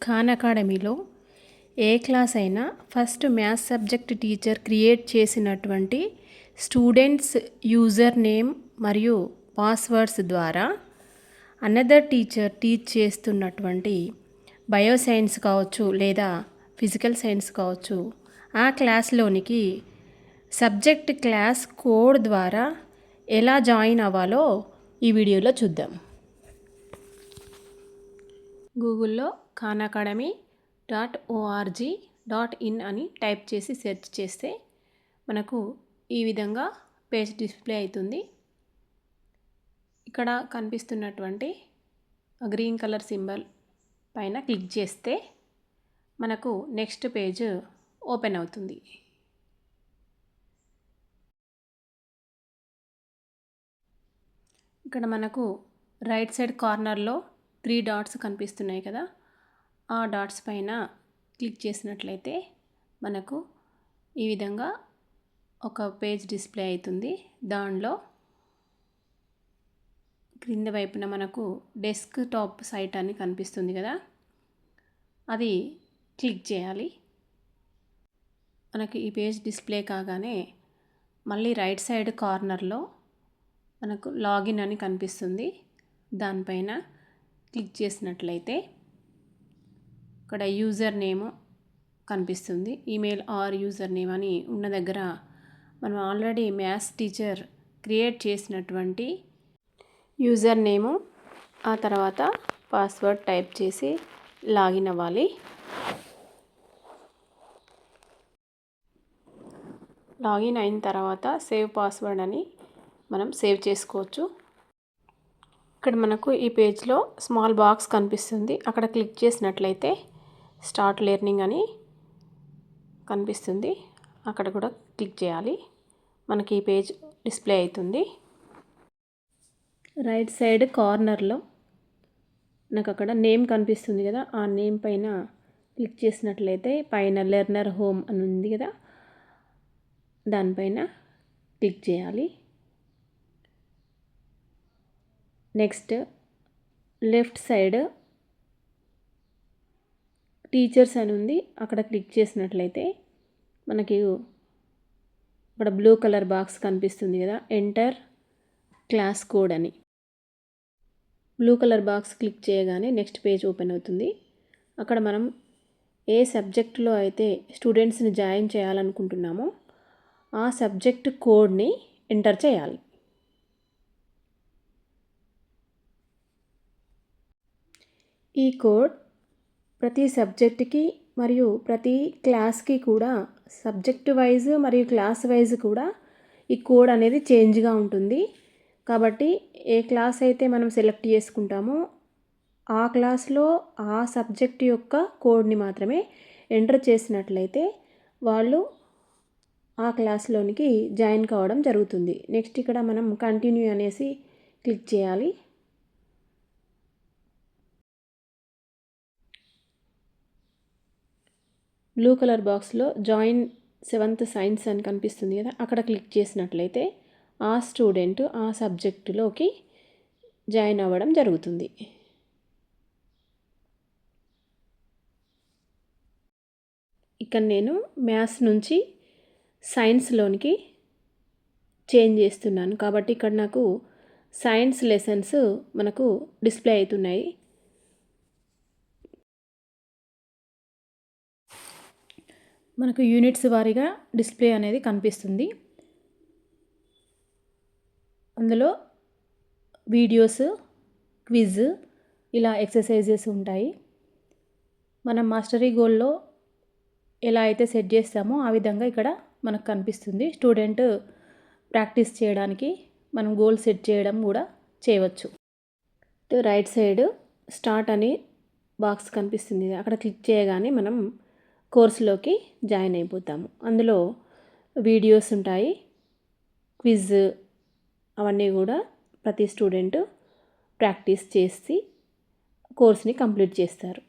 ఖాన్ అకాడమీలో ఏ క్లాస్ అయినా first maths subject teacher create చేసినటువంటి స్టూడెంట్స్ యూజర్ నేమ్ మరియు పాస్వర్డ్స్ ద్వారా అనదర్ టీచర్ టీచ్ చేస్తున్నటువంటి బయోసైన్స్ కావచ్చు లేదా ఫిజికల్ సైన్స్ కావచ్చు ఆ క్లాస్లోనికి సబ్జెక్ట్ క్లాస్ కోడ్ ద్వారా ఎలా జాయిన్ అవ్వాలో ఈ వీడియోలో చూద్దాం. గూగుల్లో ఖాన్ అకాడమీ .org.in అని టైప్ చేసి సెర్చ్ చేస్తే మనకు ఈ విధంగా పేజ్ డిస్ప్లే అవుతుంది. ఇక్కడ కనిపిస్తున్నటువంటి గ్రీన్ కలర్ సింబల్ పైన క్లిక్ చేస్తే మనకు నెక్స్ట్ పేజ్ ఓపెన్ అవుతుంది. ఇక్కడ మనకు రైట్ సైడ్ కార్నర్లో 3 డాట్స్ కనిపిస్తున్నాయి కదా, ఆ డాట్స్ పైన క్లిక్ చేసినట్లయితే మనకు ఈ విధంగా ఒక పేజ్ డిస్ప్లే అవుతుంది. దానిలో క్రింద వైపున మనకు డెస్క్ టాప్ సైట్ అని కనిపిస్తుంది కదా, అది క్లిక్ చేయాలి. మనకి ఈ పేజ్ డిస్ప్లే కాగానే మళ్ళీ రైట్ సైడ్ కార్నర్లో మనకు లాగిన్ అని కనిపిస్తుంది. దానిపైన క్లిక్ చేసినట్లయితే ఇక్కడ యూజర్ నేమ్ కనిపిస్తుంది. ఈమెయిల్ ఆర్ యూజర్ నేమ్ అని ఉన్న దగ్గర మనం ఆల్రెడీ మ్యాథ్స్ టీచర్ క్రియేట్ చేసినటువంటి యూజర్ నేము ఆ తర్వాత పాస్వర్డ్ టైప్ చేసి లాగిన్ అవ్వాలి. లాగిన్ అయిన తర్వాత సేవ్ పాస్వర్డ్ అని మనం సేవ్ చేసుకోవచ్చు. ఇక్కడ మనకు ఈ పేజ్లో స్మాల్ బాక్స్ కనిపిస్తుంది. అక్కడ క్లిక్ చేసినట్లయితే స్టార్ట్ లెర్నింగ్ అని కనిపిస్తుంది. అక్కడ కూడా క్లిక్ చేయాలి. మనకి ఈ పేజ్ డిస్ప్లే అవుతుంది. రైట్ సైడ్ కార్నర్లో నాకు అక్కడ నేమ్ కనిపిస్తుంది కదా, ఆ నేమ్ పైన క్లిక్ చేసినట్లయితే పైన లెర్నర్ హోమ్ అని ఉంది కదా, దానిపైన క్లిక్ చేయాలి. నెక్స్ట్ లెఫ్ట్ సైడ్ టీచర్స్ అని ఉంది, అక్కడ క్లిక్ చేసినట్లయితే మనకి ఇక్కడ బ్లూ కలర్ బాక్స్ కనిపిస్తుంది కదా, ఎంటర్ క్లాస్ కోడ్ అని. బ్లూ కలర్ బాక్స్ క్లిక్ చేయగానే నెక్స్ట్ పేజ్ ఓపెన్ అవుతుంది. అక్కడ మనం ఏ సబ్జెక్టులో అయితే స్టూడెంట్స్ని జాయిన్ చేయాలనుకుంటున్నామో ఆ సబ్జెక్ట్ కోడ్ని ఎంటర్ చేయాలి. ఈ కోడ్ ప్రతి సబ్జెక్ట్కి మరియు ప్రతి క్లాస్కి కూడా సబ్జెక్ట్ వైజ్ మరియు క్లాస్ వైజ్ కూడా ఈ కోడ్ అనేది చేంజ్గా ఉంటుంది. కాబట్టి ఏ క్లాస్ అయితే మనం సెలెక్ట్ చేసుకుంటామో ఆ క్లాస్లో ఆ సబ్జెక్ట్ యొక్క కోడ్ని మాత్రమే ఎంటర్ చేసినట్లయితే వాళ్ళు ఆ క్లాస్లోనికి జాయిన్ కావడం జరుగుతుంది. నెక్స్ట్ ఇక్కడ మనం కంటిన్యూ అనేసి క్లిక్ చేయాలి. బ్లూ కలర్ బాక్స్లో జాయిన్ 7th సైన్స్ అని కనిపిస్తుంది కదా, అక్కడ క్లిక్ చేసినట్లయితే ఆ స్టూడెంట్ ఆ సబ్జెక్టులోకి జాయిన్ అవ్వడం జరుగుతుంది. ఇక్కడ నేను మ్యాథ్స్ నుంచి సైన్స్లోనికి చేంజ్ చేస్తున్నాను కాబట్టి ఇక్కడ నాకు సైన్స్ లెసన్స్ మనకు డిస్ప్లే అవుతున్నాయి. మనకు యూనిట్స్ వారీగా డిస్ప్లే అనేది కనిపిస్తుంది. అందులో వీడియోస్, క్విజ్, ఇలా ఎక్సర్సైజెస్ ఉంటాయి. మనం మాస్టరీ గోల్లో ఎలా అయితే సెట్ చేస్తామో ఆ విధంగా ఇక్కడ మనకు కనిపిస్తుంది. స్టూడెంట్ ప్రాక్టీస్ చేయడానికి మనం గోల్ సెట్ చేయడం కూడా చేయవచ్చు. రైట్ సైడ్ స్టార్ట్ అని బాక్స్ కనిపిస్తుంది, అక్కడ క్లిక్ చేయగానే మనం కోర్సులోకి జాయిన్ అయిపోతాము. అందులో వీడియోస్ ఉంటాయి, క్విజ్, అవన్నీ కూడా ప్రతి స్టూడెంట్ ప్రాక్టీస్ చేసి కోర్స్ని కంప్లీట్ చేస్తారు.